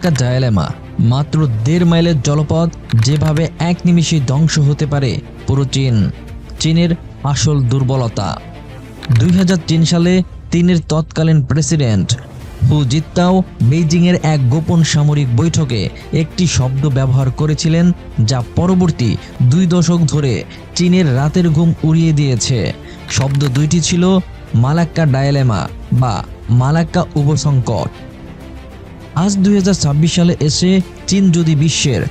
Malacca ডায়ালেমা মাত্র 1.5 মাইলের জলপথ, যেভাবে এক নিমিষে ধ্বংস হতে পারে পুরো চীন। চীনের আসল দুর্বলতা। 2003 সালে চীনের তৎকালীন প্রেসিডেন্ট হু জিনতাও বেইজিংয়ের এক গোপন সামরিক বৈঠকে একটি শব্দ ব্যবহার করেছিলেন, যা পরবর্তী 2 দশক ধরে চীনের রাতের ঘুম উড়িয়ে দিয়েছে। শব্দ দুইটি ছিল মালাক্কা ডায়ালেমা বা মালাক্কা উপসংকট। আজ 2026 সালে এসে চীন যদি বিশ্বের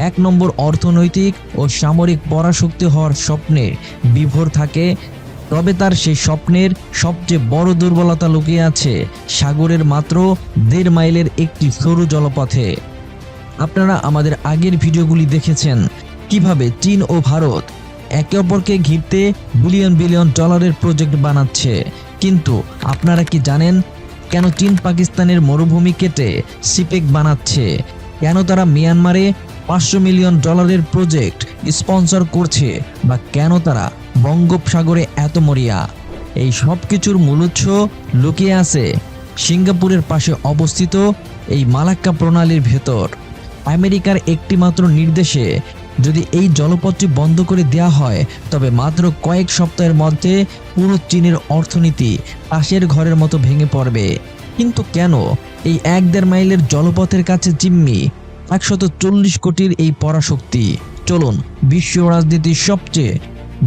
1 নম্বর অর্থনৈতিক ও সামরিক পরাশক্তি হওয়ার স্বপ্নে বিভোর থাকে, তবে তার সেই স্বপ্নের সবচেয়ে বড় দুর্বলতা লুকিয়ে আছে সাগরের মাত্র 1.5 মাইলের একটি সরু জলপথে। আপনারা আমাদের আগের ভিডিওগুলি দেখেছেন কিভাবে চীন ও ভারত একে অপরকে ঘিরতে বিলিয়ন বিলিয়ন ডলারের প্রজেক্ট বানাচ্ছে। কিন্তু আপনারা কি জানেন কেন চীন পাকিস্তানের মরুভূমি কেটে সিপেক বানাচ্ছে? কেন তারা মিয়ানমারে 500 মিলিয়ন ডলারের প্রজেক্ট স্পন্সর করছে? বা কেন তারা বঙ্গোপসাগরে এত মরিয়া? এই সব কিছুর মূল উৎস লুকিয়ে আছে সিঙ্গাপুরের পাশে অবস্থিত এই মালাক্কা প্রণালীর ভেতর। আমেরিকার একটি মাত্র নির্দেশে যদি এই জলপথটি বন্ধ করে দেওয়া হয়, তবে মাত্র কয়েক সপ্তাহের মধ্যে পুরো চীনের অর্থনীতি পাশের ঘরের মতো ভেঙে পড়বে। কিন্তু কেন এই 1.5 মাইলের জলপথের কাছে জিম্মি 140 কোটির এই পরাশক্তি? চলুন বিশ্ব রাজনীতির সবচেয়ে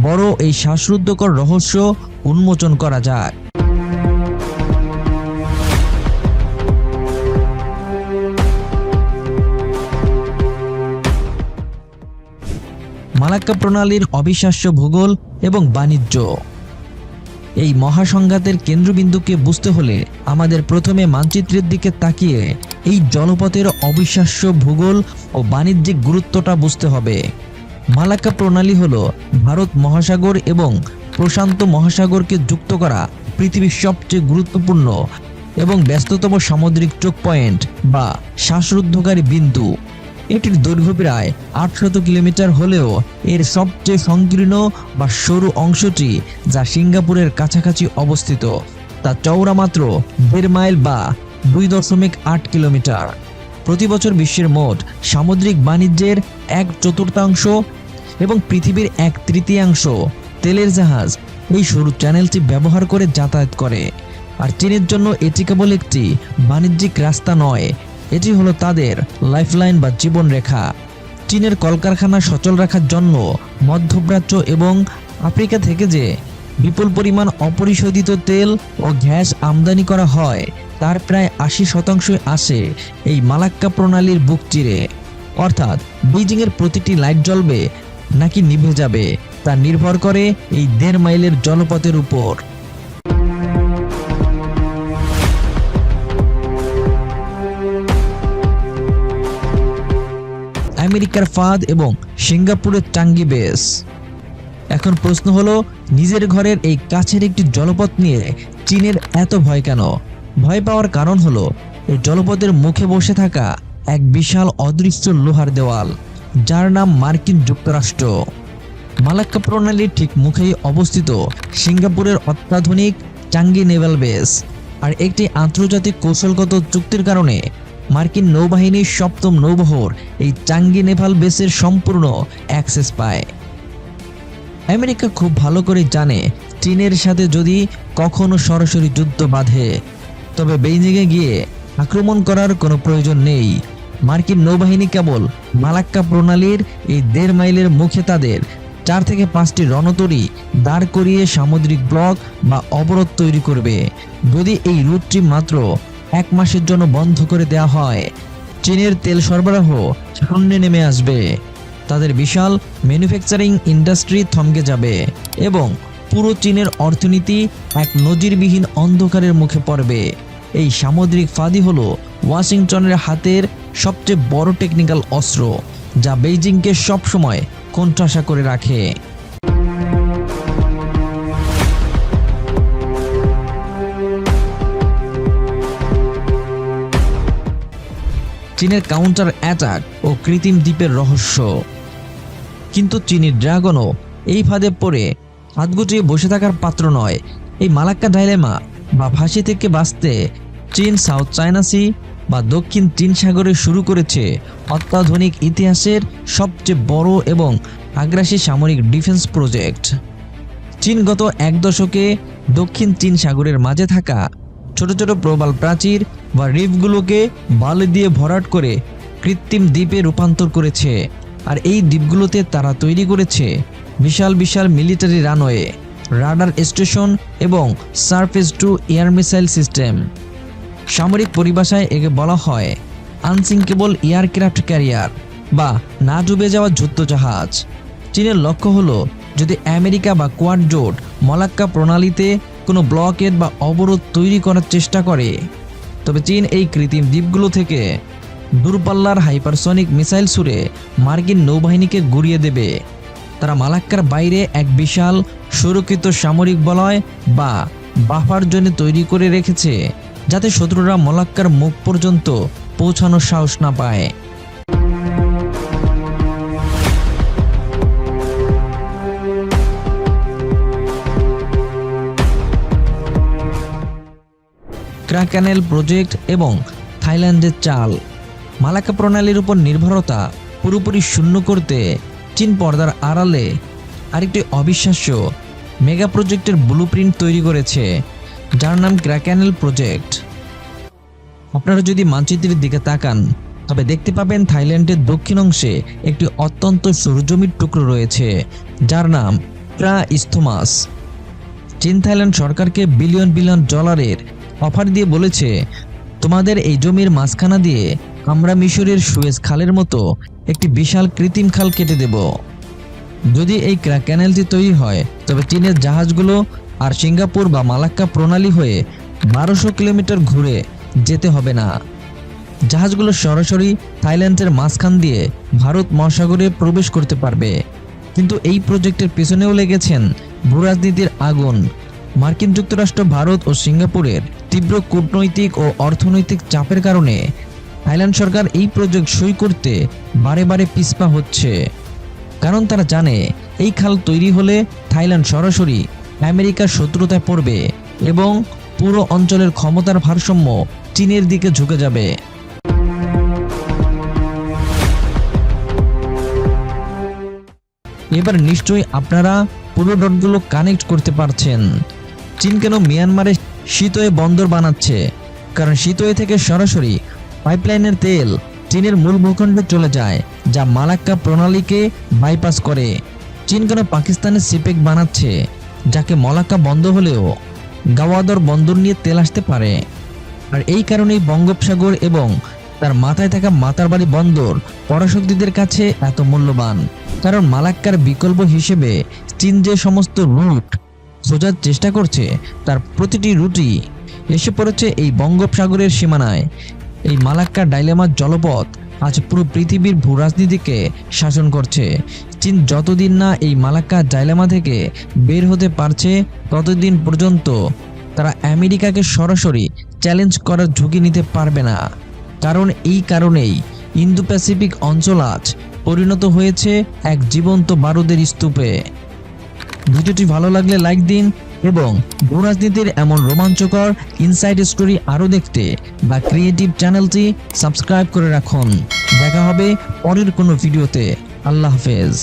বড় এই শ্বাসরুদ্ধকর রহস্য উন্মোচন করা যাক। মালাক্কা প্রণালীর অবিশ্বাস্য ভূগোল এবং বাণিজ্য। এই মহাসংঘাতের কেন্দ্রবিন্দুকে বুঝতে হলে আমাদের প্রথমে মানচিত্রের দিকে তাকিয়ে এই জলপথের অবিশ্বাস্য ভূগোল ও বাণিজ্যিক গুরুত্বটা বুঝতে হবে। মালাক্কা প্রণালী হলো ভারত মহাসাগর এবং প্রশান্ত মহাসাগরকে যুক্ত করা পৃথিবীর সবচেয়ে গুরুত্বপূর্ণ এবং ব্যস্ততম সামুদ্রিক চোখ পয়েন্ট বা শ্বাসরুদ্ধকারী বিন্দু। এটির দৈর্ঘ্য প্রায় 800 কিলোমিটার হলেও এর সবচেয়ে সংকীর্ণ বা সরু অংশটি, যা সিঙ্গাপুরের কাছাকাছি অবস্থিত, তা চওড়া মাত্র 1.5 মাইল বা 2.8 কিলোমিটার। প্রতি বছর বিশ্বের মোট সামুদ্রিক বাণিজ্যের 1/4 এবং পৃথিবীর 1/3 তেলের জাহাজ এই সরু চ্যানেলটি ব্যবহার করে যাতায়াত করে। আর চীনের জন্য এটি কেবল একটি বাণিজ্যিক রাস্তা নয়, এটি হলো তাদের লাইফলাইন বা জীবনরেখা। চীনের কলকারখানা সচল রাখার জন্য মধ্যপ্রাচ্য এবং আফ্রিকা থেকে যে বিপুল পরিমাণ অপরিশোধিত তেল ও গ্যাস আমদানি করা হয়, তার প্রায় 80% আসে এই মালাক্কা প্রণালীর বুক চিরে। অর্থাৎ বেইজিংয়ের প্রতিটি লাইট জ্বলবে নাকি নিভে যাবে তা নির্ভর করে এই 1.5 মাইলের জলপথের উপর। আমেরিকার ফাঁদ এবং সিঙ্গাপুরের চাঙ্গি বেস। এখন প্রশ্ন হলো, নিজের ঘরের এই কাছের একটি জলপথ নিয়ে চীনের এত ভয় কেন? ভয় পাওয়ার কারণ হলো এই জলপথের মুখে বসে থাকা এক বিশাল অদৃশ্য লোহার দেওয়াল, যার নাম মার্কিন যুক্তরাষ্ট্র। মালাক্কা প্রণালীর ঠিক মুখেই অবস্থিত সিঙ্গাপুরের অত্যাধুনিক চাঙ্গি নেভাল বেস। আর একটি আন্তর্জাতিক কৌশলগত চুক্তির কারণে মার্কিন নৌবাহিনীর 7ম নৌবহর এই চাঙ্গি নেভাল বেসের সম্পূর্ণ অ্যাক্সেস পায়। আমেরিকা খুব ভালো করে জানে চীনের সাথে যদি কখনো সরাসরি যুদ্ধ বাঁধে, তবে বেইজিংয়ে গিয়ে আক্রমণ করার কোনো প্রয়োজন নেই। মার্কিন নৌবাহিনী কেবল মালাক্কা প্রণালীর এই 1.5 মাইলের মুখে তাদের 4 থেকে 5টি রণতরী দাঁড় করিয়ে সামুদ্রিক ব্লক বা অবরোধ তৈরি করবে। যদি এই রুটটি মাত্র 1 মাসের জন্য বন্ধ করে দেওয়া হয়, চীনের তেল সরবরাহ শূন্যে নেমে আসবে, তাদের বিশাল ম্যানুফ্যাকচারিং ইন্ডাস্ট্রি থমকে যাবে এবং পুরো চীনের অর্থনীতি এক নজিরবিহীন অন্ধকারের মুখে পড়বে। এই সামুদ্রিক ফাঁদই হলো ওয়াশিংটনের হাতের সবচেয়ে বড় টেকনিক্যাল অস্ত্র, যা বেইজিংকে সবসময় কোণঠাসা করে রাখে। চীনের কাউন্টার অ্যাটাক ও কৃত্রিম দ্বীপের রহস্য। কিন্তু চীনের ড্রাগনও এই ফাঁদে পড়ে হাত গুটিয়ে বসে থাকার পাত্র নয়। এই মালাক্কা ডাইলেমা বা ফাঁসি থেকে বাঁচতে চীন সাউথ চায়না সি বা দক্ষিণ চীন সাগরে শুরু করেছে অত্যাধুনিক ইতিহাসের সবচেয়ে বড় এবং আগ্রাসী সামরিক ডিফেন্স প্রজেক্ট। চীন গত এক দশকে দক্ষিণ চীন সাগরের মাঝে থাকা ছোট ছোট প্রবাল প্রাচীর বা রিফগুলোকে বালি দিয়ে ভরাট করে কৃত্রিম দ্বীপে রূপান্তর করেছে। আর এই দ্বীপগুলোতে তারা তৈরি করেছে বিশাল বিশাল মিলিটারি রানওয়ে, রাডার স্টেশন এবং surface two air missile system. সামরিক পরিভাষায় একে বলা হয় আনসিঙ্কেবল এয়ারক্রাফট ক্যারিয়ার বা না ডুবে যাওয়া যুদ্ধজাহাজ। চীনের লক্ষ্য হলো যদি আমেরিকা বা কোয়াড জোট মালাক্কা প্রণালীতে কোনো ব্লকেড বা অবরোধ তৈরি করার চেষ্টা করে, তবে চীন এই কৃত্রিম দ্বীপগুলো থেকে দূরপাল্লার হাইপারসনিক মিসাইল ছুড়ে মার্কিন নৌবাহিনীকে গুড়িয়ে দেবে। তারা মালাক্কার বাইরে এক বিশাল সুরক্ষিত সামরিক বলয় বা বাফার জোনে তৈরি করে রেখেছে, যাতে শত্রুরা মালাক্কার মুখ পর্যন্ত পৌঁছানোর সাহস না পায়। ক্রাকানেল প্রজেক্ট এবং থাইল্যান্ডের চাল। মালাক্কা প্রণালীর উপর নির্ভরতা পুরোপুরি শূন্য করতে চীন পর্দার আড়ালে আরেকটি অবিশ্বাস্য মেগা প্রজেক্টের ব্লুপ্রিন্ট তৈরি করেছে, যার নাম ক্রাকানেল প্রজেক্ট। আপনারা যদি মানচিত্রের দিকে তাকান তবে দেখতে পাবেন থাইল্যান্ডের দক্ষিণ অংশে একটি অত্যন্ত সরু জমির টুকরো রয়েছে, যার নাম ট্রা ইস্থমাস। চীন থাইল্যান্ড সরকারকে বিলিয়ন বিলিয়ন ডলারের অফার দিয়ে বলেছে, তোমাদের এই জমির মাঝখানা দিয়ে আমরা মিশরের সুয়েজ খালের মতো একটি বিশাল কৃত্রিম খাল কেটে দেব। যদি এই ক্যানেলটি তৈরি হয় তবে চীনের জাহাজগুলো আর সিঙ্গাপুর বা মালাক্কা প্রণালী হয়ে 1200 কিলোমিটার ঘুরে যেতে হবে না। জাহাজগুলো সরাসরি থাইল্যান্ডের মাঝখান দিয়ে ভারত মহাসাগরে প্রবেশ করতে পারবে। কিন্তু এই প্রজেক্টের পেছনেও লেগেছেন ভূরাজনীতির আগুন। মার্কিন যুক্তরাষ্ট্র, ভারত ও সিঙ্গাপুরের তীব্র কূটনৈতিক ও অর্থনৈতিক চাপের কারণে থাইল্যান্ড সরকার এই প্রজেক্ট সই করতে বারে বারে পিছপা হচ্ছে। কারণ তারা জানে এই খাল তৈরি হলে থাইল্যান্ড সরাসরি আমেরিকার শত্রুতায় পড়বে এবং পুরো অঞ্চলের ক্ষমতার ভারসাম্য চীনের দিকে ঝুঁকে যাবে। এবার নিশ্চয়ই আপনারা পুরো ডটগুলো কানেক্ট করতে পারছেন। চীন কেন মিয়ানমারে শীতয়ে বন্দর বানাচ্ছে? কারণ শীতয়ে থেকে সরাসরি পাইপলাইনের তেল চীনের মূল ভূখণ্ডে চলে যায়, যা মালাক্কা প্রণালীকে বাইপাস করে। চীন কেন পাকিস্তানে সিপেক বানাচ্ছে, যাকে মালাক্কা বন্ধ হলেও গাওয়াদর বন্দর নিয়ে তেল আসতে পারে? আর এই কারণেই বঙ্গোপসাগর এবং তার মাথায় থাকা মাতারবাড়ি বন্দর পরাশক্তিদের কাছে এত মূল্যবান। কারণ মালাক্কার বিকল্প হিসেবে চীন যে সমস্ত রুট খোঁজার চেষ্টা করছে তার প্রতিটি রুটই এসে পড়েছে এই বঙ্গোপসাগরের সীমানায়। এই মালাক্কা ডাইলেমার জলপথ আজ পুরো পৃথিবীর ভূরাজনীতিকে শাসন করছে। চীন যতদিন না এই মালাক্কা ডাইলেমা থেকে বের হতে পারছে ততদিন পর্যন্ত তারা আমেরিকাকে সরাসরি চ্যালেঞ্জ করার ঝুঁকি নিতে পারবে না। কারণ এই কারণেই ইন্দো প্যাসিফিক অঞ্চল আজ পরিণত হয়েছে এক জীবন্ত বারুদের স্তূপে। ভিডিওটি ভালো লাগলে লাইক দিন এবং ভূরাজনীতির এমন রোমাঞ্চকর ইনসাইড স্টোরি আরও দেখতে বা ক্রিয়েটিভ চ্যানেলটি সাবস্ক্রাইব করে রাখুন। দেখা হবে পরের কোনো ভিডিওতে। আল্লাহ হাফেজ।